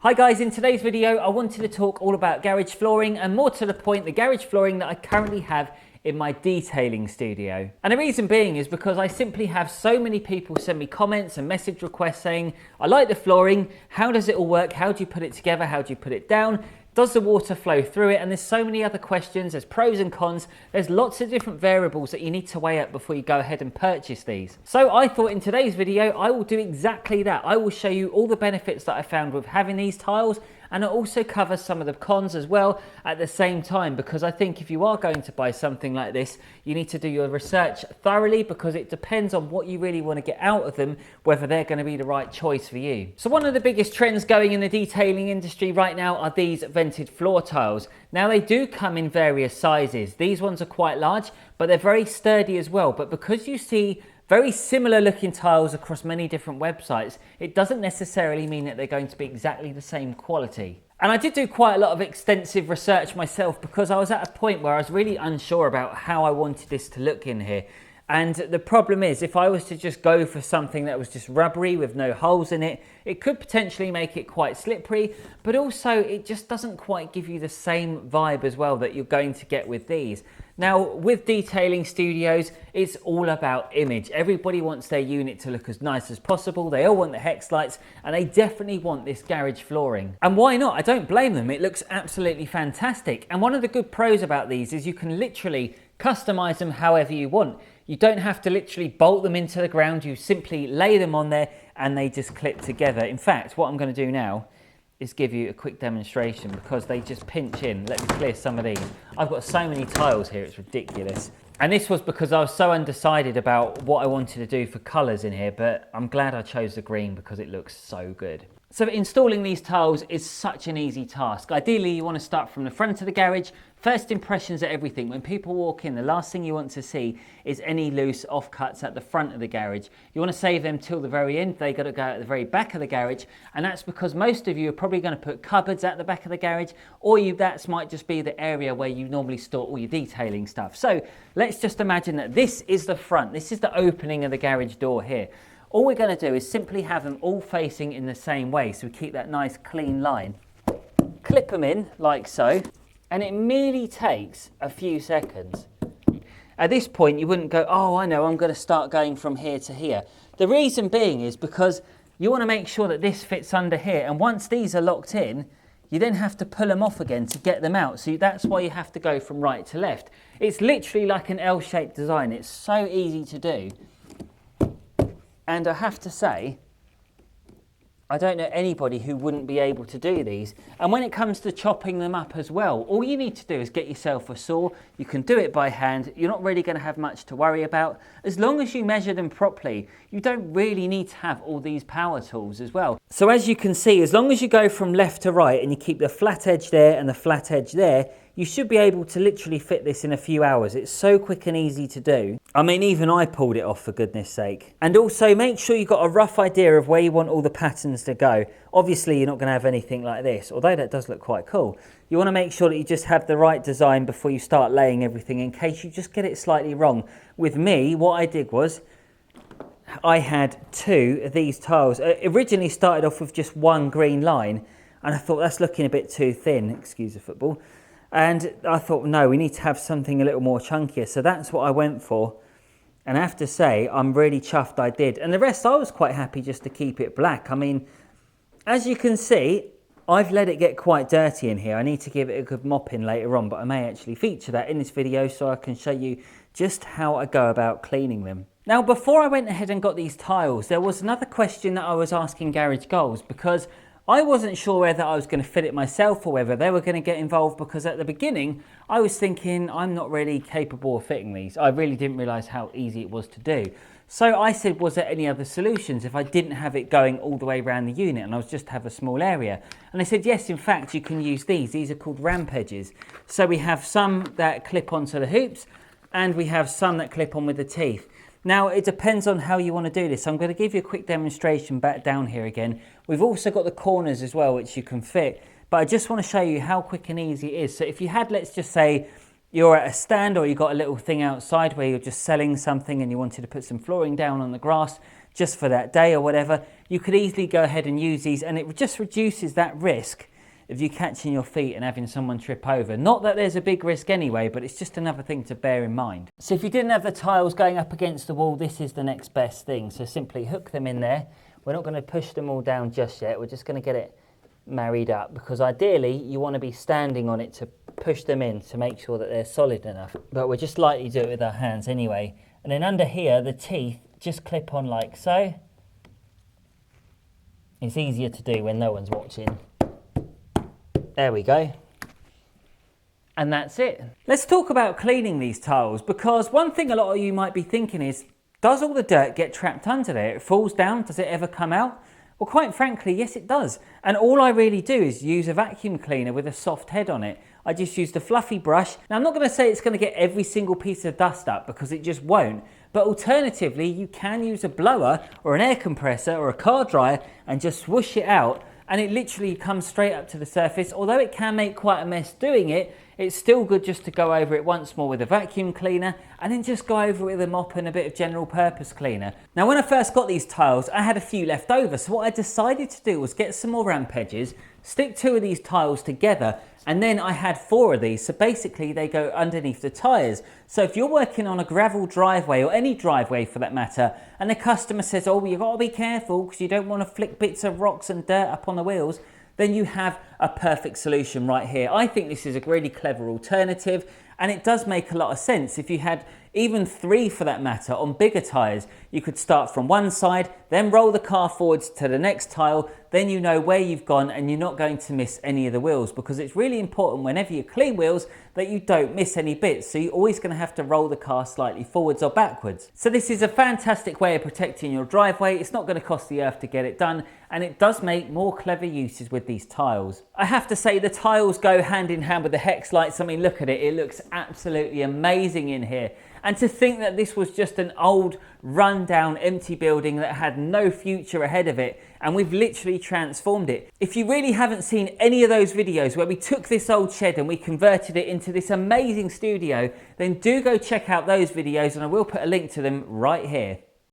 Hi guys, in today's video I wanted to talk all about garage flooring and more to the point the garage flooring that I currently have in my detailing studio. And the reason being is because I simply have so many people send me comments and message requests saying, I like the flooring, how does it all work, how do you put it together, how do you put it down? Does the water flow through it? And there's so many other questions, there's pros and cons, there's lots of different variables that you need to weigh up before you go ahead and purchase these. So I thought in today's video, I will do exactly that. I will show you all the benefits that I found with having these tiles, and I'll also cover some of the cons as well at the same time, because I think if you are going to buy something like this, you need to do your research thoroughly, because it depends on what you really want to get out of them, whether they're going to be the right choice for you. So one of the biggest trends going in the detailing industry right now are these vented floor tiles. Now they do come in various sizes. These ones are quite large, but they're very sturdy as well. But because you see very similar looking tiles across many different websites, it doesn't necessarily mean that they're going to be exactly the same quality. And I did do quite a lot of extensive research myself, because I was at a point where I was really unsure about how I wanted this to look in here. And the problem is, if I was to just go for something that was just rubbery with no holes in it, it could potentially make it quite slippery, but also it just doesn't quite give you the same vibe as well that you're going to get with these. Now, with detailing studios, it's all about image. Everybody wants their unit to look as nice as possible. They all want the hex lights, and they definitely want this garage flooring. And why not? I don't blame them. It looks absolutely fantastic. And one of the good pros about these is you can literally customize them however you want. You don't have to literally bolt them into the ground. You simply lay them on there and they just clip together. In fact, what I'm going to do now is give you a quick demonstration, because they just pinch in. Let me clear some of these. I've got so many tiles here, it's ridiculous. And this was because I was so undecided about what I wanted to do for colours in here, but I'm glad I chose the green because it looks so good. So installing these tiles is such an easy task. Ideally, you want to start from the front of the garage. First impressions are everything. When people walk in, the last thing you want to see is any loose offcuts at the front of the garage. You want to save them till the very end. They got to go at the very back of the garage, and that's because most of you are probably going to put cupboards at the back of the garage, or that might just be the area where you normally store all your detailing stuff. So let's just imagine that this is the front. This is the opening of the garage door here. All we're going to do is simply have them all facing in the same way, so we keep that nice clean line. Clip them in like so, and it merely takes a few seconds. At this point you wouldn't go, oh I know, I'm going to start going from here to here. The reason being is because you want to make sure that this fits under here, and once these are locked in, you then have to pull them off again to get them out. So that's why you have to go from right to left. It's literally like an L-shaped design. It's so easy to do. And I have to say, I don't know anybody who wouldn't be able to do these. And when it comes to chopping them up as well, all you need to do is get yourself a saw. You can do it by hand. You're not really going to have much to worry about. As long as you measure them properly, you don't really need to have all these power tools as well. So as you can see, as long as you go from left to right and you keep the flat edge there and the flat edge there, you should be able to literally fit this in a few hours. It's so quick and easy to do. I mean, even I pulled it off, for goodness sake. And also make sure you've got a rough idea of where you want all the patterns to go. Obviously, you're not going to have anything like this, although that does look quite cool. You want to make sure that you just have the right design before you start laying everything, in case you just get it slightly wrong. With me, what I did was, I had two of these tiles. It originally started off with just one green line, and I thought that's looking a bit too thin, excuse the football. And I thought, no, we need to have something a little more chunkier. So that's what I went for. And I have to say, I'm really chuffed I did. And the rest, I was quite happy just to keep it black. I mean, as you can see, I've let it get quite dirty in here. I need to give it a good mop in later on, but I may actually feature that in this video so I can show you just how I go about cleaning them. Now, before I went ahead and got these tiles, there was another question that I was asking Garage Goals, because I wasn't sure whether I was going to fit it myself or whether they were going to get involved, because at the beginning I was thinking I'm not really capable of fitting these. I really didn't realise how easy it was to do. So I said, was there any other solutions if I didn't have it going all the way around the unit and I was just have a small area? And they said, yes, in fact, you can use these. These are called ramp edges. So we have some that clip onto the hoops, and we have some that clip on with the teeth. Now, it depends on how you want to do this. I'm going to give you a quick demonstration back down here again. We've also got the corners as well, which you can fit. But I just want to show you how quick and easy it is. So if you had, let's just say, you're at a stand, or you've got a little thing outside where you're just selling something and you wanted to put some flooring down on the grass, just for that day or whatever, you could easily go ahead and use these, and it just reduces that risk of you catching your feet and having someone trip over. Not that there's a big risk anyway, but it's just another thing to bear in mind. So if you didn't have the tiles going up against the wall, this is the next best thing. So simply hook them in there. We're not going to push them all down just yet. We're just going to get it married up, because ideally you want to be standing on it to push them in to make sure that they're solid enough. But we'll just lightly do it with our hands anyway. And then under here, the teeth just clip on like so. It's easier to do when no one's watching. There we go. And that's it. Let's talk about cleaning these tiles, because one thing a lot of you might be thinking is, does all the dirt get trapped under there? It falls down, does it ever come out? Well, quite frankly, yes it does. And all I really do is use a vacuum cleaner with a soft head on it. I just use the fluffy brush. Now, I'm not going to say it's going to get every single piece of dust up, because it just won't. But alternatively, you can use a blower or an air compressor or a car dryer and just swoosh it out, and it literally comes straight up to the surface. Although it can make quite a mess doing it, it's still good just to go over it once more with a vacuum cleaner, and then just go over it with a mop and a bit of general purpose cleaner. Now, when I first got these tiles, I had a few left over, so what I decided to do was get some more ramp edges, stick 2 of these tiles together, and then I had 4 of these, so basically they go underneath the tyres. So if you're working on a gravel driveway, or any driveway for that matter, and the customer says, oh, you've got to be careful because you don't want to flick bits of rocks and dirt up on the wheels, then you have a perfect solution right here. I think this is a really clever alternative, and it does make a lot of sense. If you had even 3 for that matter on bigger tyres, you could start from one side, then roll the car forwards to the next tile, then you know where you've gone and you're not going to miss any of the wheels, because it's really important whenever you clean wheels that you don't miss any bits. So you're always going to have to roll the car slightly forwards or backwards. So this is a fantastic way of protecting your driveway. It's not going to cost the earth to get it done, and it does make more clever uses with these tiles. I have to say the tiles go hand in hand with the hex lights. I mean, look at it. It looks absolutely amazing in here. And to think that this was just an old, run-down, empty building that had no future ahead of it, and we've literally transformed it. If you really haven't seen any of those videos where we took this old shed and we converted it into this amazing studio, then do go check out those videos, and I will put a link to them right here.